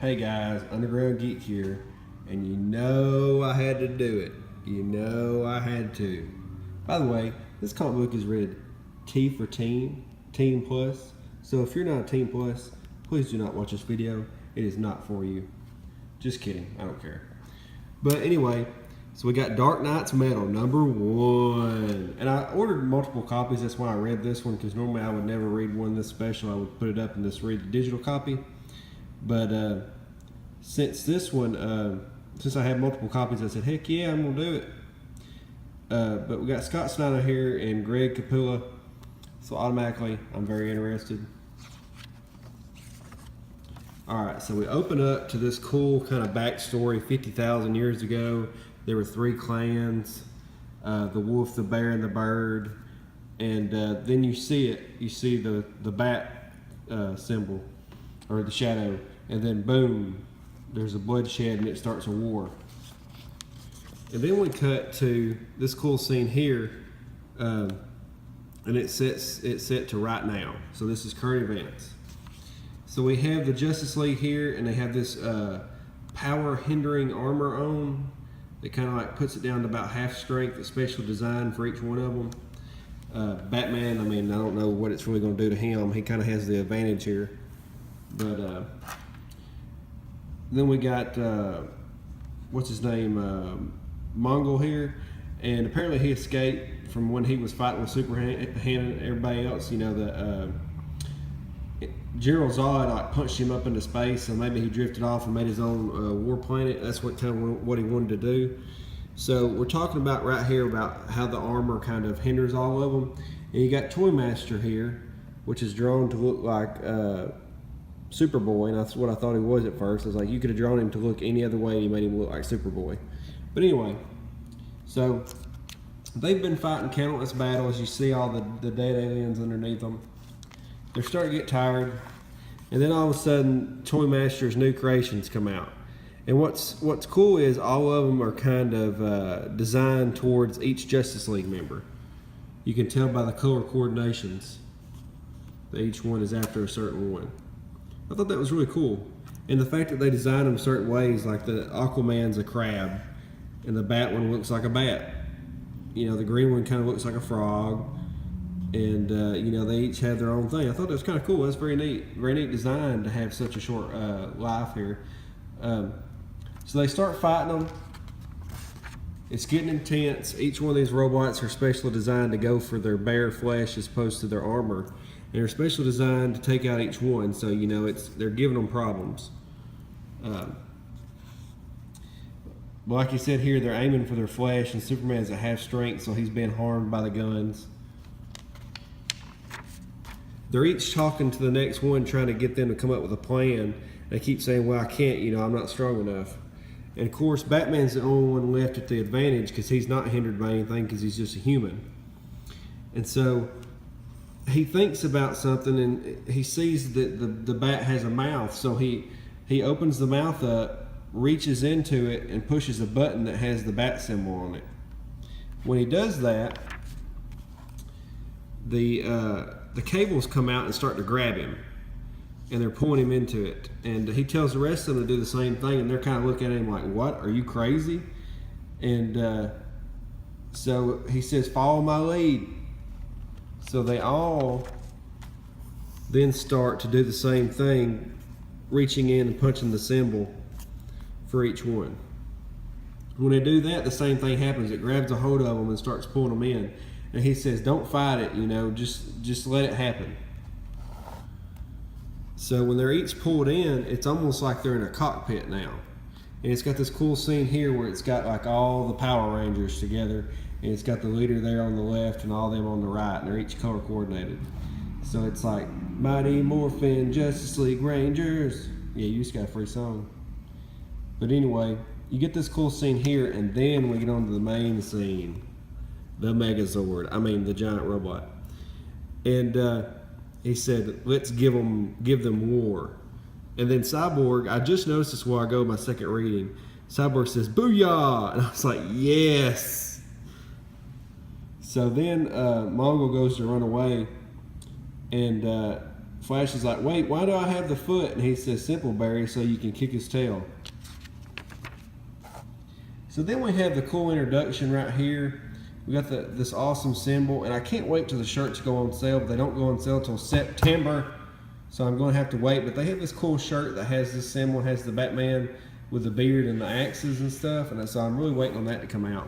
Hey guys, Underground Geek here, and you know I had to do it. You know I had to. By the way, this comic book is rated T for Teen, Teen Plus. So if you're not a Teen Plus, please do not watch this video. It is not for you. Just kidding, I don't care. But anyway, so we got Dark Knight's Metal, #1. And I ordered multiple copies, that's why I read this one, because normally I would never read one this special. I would put it up and just read the digital copy. But since this one, since I had multiple copies, I said, heck yeah, I'm gonna do it. But we got Scott Snyder here and Greg Capullo, so automatically I'm very interested. Alright, so we open up to this cool kind of backstory. 50,000 years ago, there were 3 clans, the wolf, the bear, and the bird. And then you see it, you see the bat symbol, or the shadow, and then boom, there's a bloodshed and it starts a war. And then we cut to this cool scene here, and it's set to right now. So this is current events. So we have the Justice League here, and they have this power hindering armor on. It kind of like puts it down to about half strength, a special design for each one of them. Batman, I mean, I don't know what it's really going to do to him. He kind of has the advantage here. But then we got, what's his name, Mongol here. And apparently he escaped from when he was fighting with Superman and everybody else. You know, the General Zod like punched him up into space, and maybe he drifted off and made his own war planet. That's what kind of what he wanted to do. So we're talking about right here about how the armor kind of hinders all of them. And you got Toymaster here, which is drawn to look like Superboy, and that's what I thought he was at first. I was like, you could have drawn him to look any other way, and you made him look like Superboy. But anyway, so they've been fighting countless battles. You see all the dead aliens underneath them. They're starting to get tired, and then all of a sudden, Toymaster's new creations come out. And what's cool is all of them are kind of designed towards each Justice League member. You can tell by the color coordinations that each one is after a certain one. I thought that was really cool, and the fact that they designed them certain ways, like the Aquaman's a crab, and the bat one looks like a bat. You know, the green one kind of looks like a frog. And you know, they each have their own thing. I thought that was kind of cool. That's very neat design to have such a short life here. So they start fighting them. It's getting intense. Each one of these robots are specially designed to go for their bare flesh as opposed to their armor. And they're specially designed to take out each one. So you know, they're giving them problems. But like you said here, they're aiming for their flesh, and Superman's at half strength, so he's being harmed by the guns. They're each talking to the next one, trying to get them to come up with a plan. They keep saying, well, I can't, you know, I'm not strong enough. And of course, Batman's the only one left at the advantage because he's not hindered by anything because he's just a human. And so he thinks about something, and he sees that the bat has a mouth. So he opens the mouth up, reaches into it, and pushes a button that has the bat symbol on it. When he does that, the cables come out and start to grab him, and they're pulling him into it. And he tells the rest of them to do the same thing, and they're kind of looking at him like, what, are you crazy? And so he says, follow my lead. So they all then start to do the same thing, reaching in and punching the symbol for each one. When they do that, the same thing happens. It grabs a hold of them and starts pulling them in. And he says, don't fight it, you know, just let it happen. So when they're each pulled in, it's almost like they're in a cockpit now. And it's got this cool scene here where it's got like all the Power Rangers together, and it's got the leader there on the left and all them on the right, and they're each color coordinated. So it's like, Mighty Morphin Justice League Rangers. Yeah, you just got a free song. But anyway, you get this cool scene here, and then we get on to the main scene. The Megazord, I mean the giant robot. And he said, let's give them war. And then Cyborg, I just noticed this while I go my second reading. Cyborg says, booyah! And I was like, yes! So then Mongol goes to run away, and Flash is like, wait, why do I have the foot? And he says, simple, Barry, so you can kick his tail. So then we have the cool introduction right here. We got this awesome symbol, and I can't wait till the shirts go on sale, but they don't go on sale till September. So I'm going to have to wait, but they have this cool shirt that has this symbol, has the Batman with the beard and the axes and stuff, and so I'm really waiting on that to come out.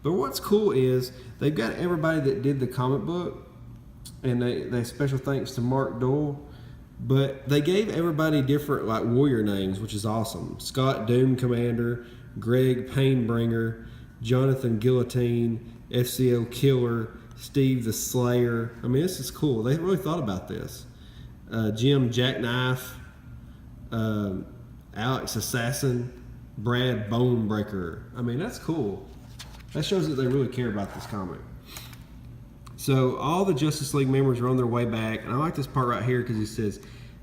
But what's cool is they've got everybody that did the comic book, and they special thanks to Mark Doyle, but they gave everybody different like warrior names, which is awesome. Scott Doom Commander, Greg Painbringer, Jonathan Guillotine, FCO Killer, Steve the Slayer. I mean, this is cool. They really thought about this. Jim Jackknife, Alex Assassin, Brad Bonebreaker. I mean, that's cool. That shows that they really care about this comic. So all the Justice League members are on their way back, and I like this part right here because he says,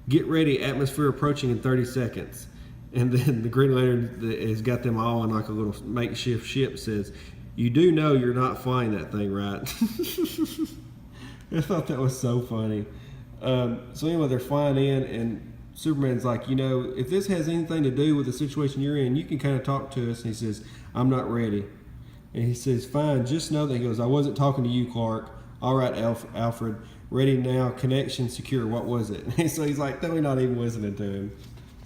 "Get ready, atmosphere approaching in 30 seconds." And then the Green Lantern has got them all in like a little makeshift ship. Says, "You do know you're not flying that thing, right?" I thought that was so funny. So anyway, they're flying in, and Superman's like, you know, if this has anything to do with the situation you're in, you can kind of talk to us. And he says, "I'm not ready." And he says, "Fine, just know that." He goes, "I wasn't talking to you, Clark." "All right, Alfred, ready now, connection secure." "What was it?" And so he's like, no, we're not even listening to him.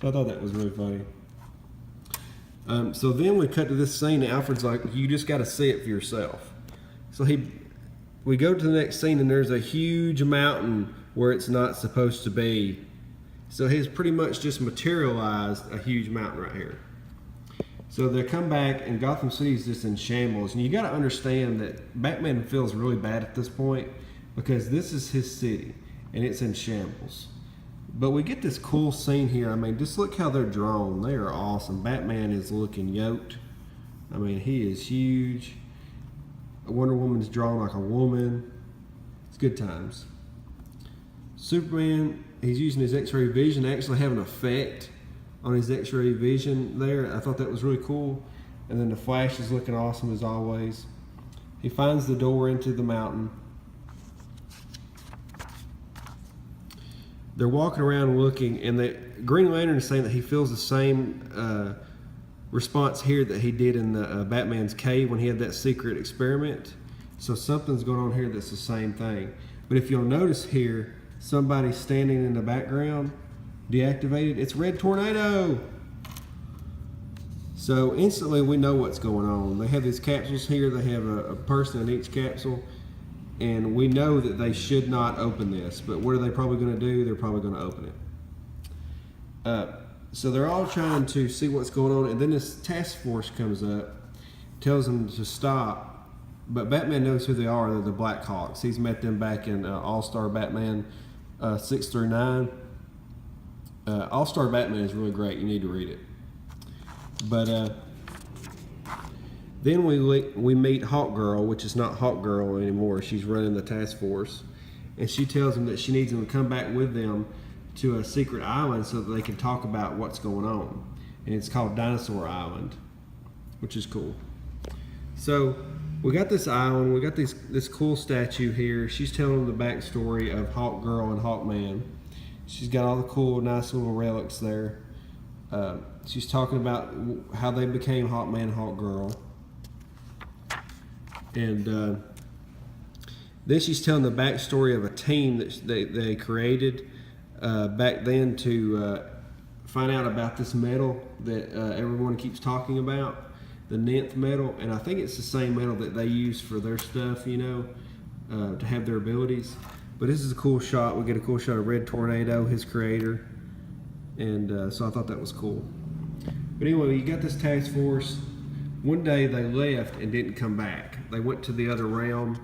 So I thought that was really funny. So then we cut to this scene, and Alfred's like, "You just got to see it for yourself." So we go to the next scene, and there's a huge mountain where it's not supposed to be. So he's pretty much just materialized a huge mountain right here. So they come back, and Gotham City is just in shambles. And you got to understand that Batman feels really bad at this point because this is his city, and it's in shambles. But we get this cool scene here. I mean, just look how they're drawn. They are awesome. Batman is looking yoked. I mean, he is huge. Wonder Woman's drawn like a woman. It's good times. Superman, he's using his X-ray vision to actually have an effect on his X-ray vision there. I thought that was really cool. And then the Flash is looking awesome as always. He finds the door into the mountain. They're walking around looking, and the Green Lantern is saying that he feels the same response here that he did in the Batman's cave when he had that secret experiment. So something's going on here that's the same thing. But if you'll notice here, somebody's standing in the background, deactivated. It's Red Tornado. So instantly we know what's going on. They have these capsules here. They have a person in each capsule. And we know that they should not open this, but what are they probably going to do? They're probably going to open it. So they're all trying to see what's going on, and then this task force comes up, tells them to stop, but Batman knows who they are. They're the Black Hawks. He's met them back in All-Star Batman 6 through 9. All-Star Batman is really great. You need to read it. But then we meet Hawkgirl, which is not Hawkgirl anymore. She's running the task force. And she tells them that she needs them to come back with them to a secret island so that they can talk about what's going on. And it's called Dinosaur Island, which is cool. So we got this island. We got this cool statue here. She's telling them the backstory of Hawkgirl and Hawkman. She's got all the cool, nice little relics there. She's talking about how they became Hawkman and Hawkgirl. And then she's telling the backstory of a team that they created back then to find out about this metal that everyone keeps talking about, the 9th metal. And I think it's the same metal that they use for their stuff, you know, to have their abilities. But this is a cool shot. We get a cool shot of Red Tornado, his creator. And so I thought that was cool. But anyway, you got this task force. One day they left and didn't come back. They went to the other realm,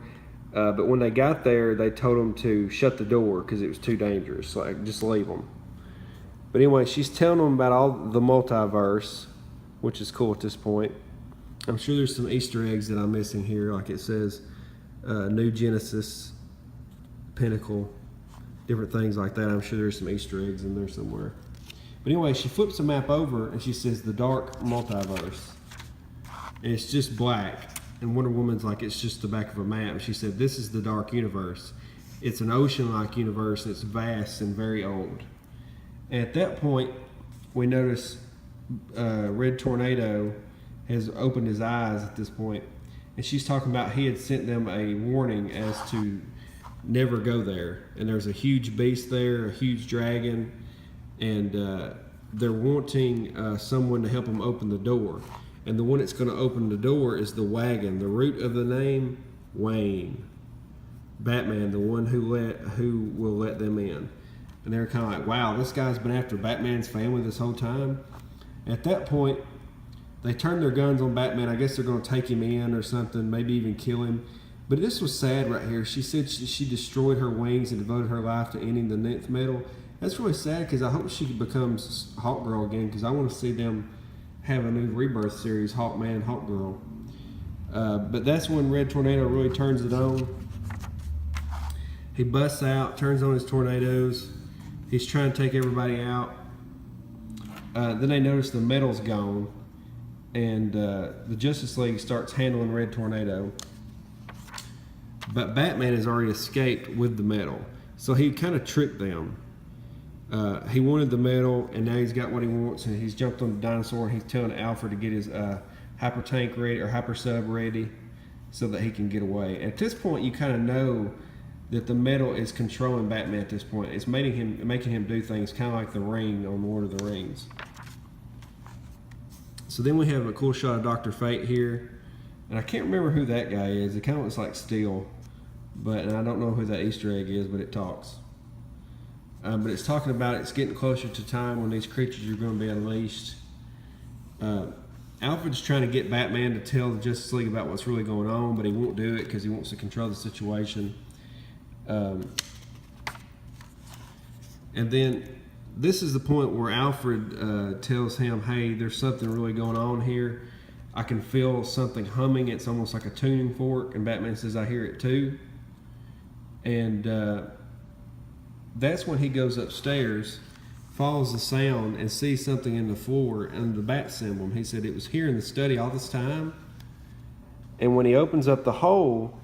but when they got there, they told them to shut the door because it was too dangerous. Like, just leave them. But anyway, she's telling them about all the multiverse, which is cool at this point. I'm sure there's some Easter eggs that I'm missing here. Like it says, New Genesis, Pinnacle, different things like that. I'm sure there's some Easter eggs in there somewhere. But anyway, she flips the map over and she says the dark multiverse. And it's just black. And Wonder Woman's like, it's just the back of a map. She said, this is the dark universe. it's an ocean-like universe, and it's vast and very old. And at that point, we notice Red Tornado has opened his eyes at this point, and she's talking about he had sent them a warning as to never go there. And there's a huge beast there, a huge dragon, and they're wanting someone to help them open the door. And the one that's going to open the door is the wagon. The root of the name, Wayne. Batman, the one who will let them in. And they're kind of like, wow, this guy's been after Batman's family this whole time. At that point, they turn their guns on Batman. I guess they're going to take him in or something, maybe even kill him. But this was sad right here. She said she destroyed her wings and devoted her life to ending the 9th metal. That's really sad, because I hope she becomes Hawkgirl again, because I want to see them have a new Rebirth series, Hawkman, Hawkgirl. But that's when Red Tornado really turns it on. He busts out, turns on his tornadoes. He's trying to take everybody out. Then they notice the metal's gone, and the Justice League starts handling Red Tornado. But Batman has already escaped with the metal, so he kind of tricked them. He wanted the metal, and now he's got what he wants, and he's jumped on the dinosaur, and he's telling Alfred to get his hyper tank ready, or hyper sub ready, so that he can get away. At this point, you kind of know that the metal is controlling Batman at this point. It's making him do things kind of like the Ring on Lord of the Rings. So then we have a cool shot of Dr. Fate here, and I can't remember who that guy is. It kind of looks like Steel, and I don't know who that Easter egg is, but it talks. But it's talking about it's getting closer to time when these creatures are going to be unleashed. Alfred's trying to get Batman to tell the Justice League about what's really going on, but he won't do it because he wants to control the situation. And then this is the point where Alfred tells him, hey, there's something really going on here. I can feel something humming. It's almost like a tuning fork. And Batman says, I hear it too. And that's when he goes upstairs, follows the sound, and sees something in the floor under the bat symbol. He said it was here in the study all this time. And when he opens up the hole,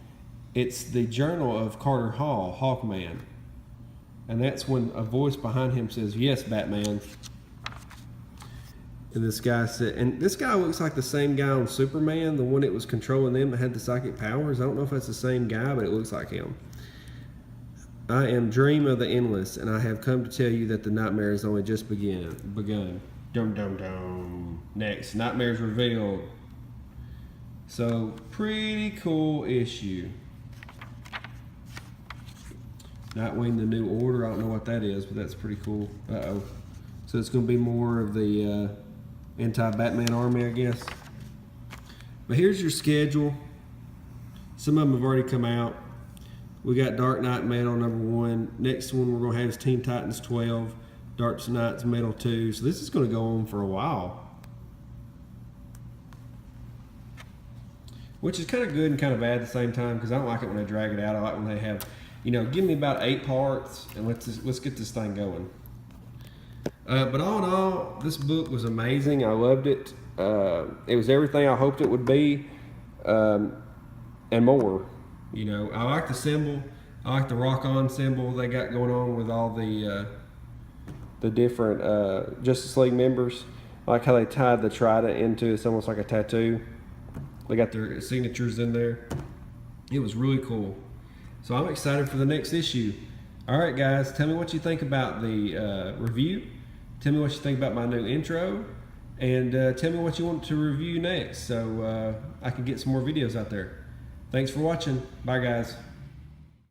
it's the journal of Carter Hall, Hawkman. And that's when a voice behind him says, yes, Batman. And this guy said, and this guy looks like the same guy on Superman, the one that was controlling them that had the psychic powers. I don't know if that's the same guy, but it looks like him. I am Dream of the Endless, and I have come to tell you that the nightmare has only just begun. Dum dum dum. Next, nightmares revealed. So, pretty cool issue. Nightwing, the New Order. I don't know what that is, but that's pretty cool. Uh-oh. So it's going to be more of the anti-Batman army, I guess. But here's your schedule. Some of them have already come out. We got Dark Knight Metal #1. Next one we're going to have is Teen Titans 12. Dark Knight's Metal 2. So this is going to go on for a while. Which is kind of good and kind of bad at the same time, because I don't like it when they drag it out. I like when they have, give me about 8 parts and let's get this thing going. But all in all, this book was amazing. I loved it. It was everything I hoped it would be, and more. I like the symbol. I like the rock on symbol they got going on with all the different Justice League members. I like how they tied the trident into it's almost like a tattoo. They got their signatures in there. It was really cool. So I'm excited for the next issue. All right, guys, tell me what you think about the review. Tell me what you think about my new intro. And tell me what you want to review next so I can get some more videos out there. Thanks for watching. Bye, guys.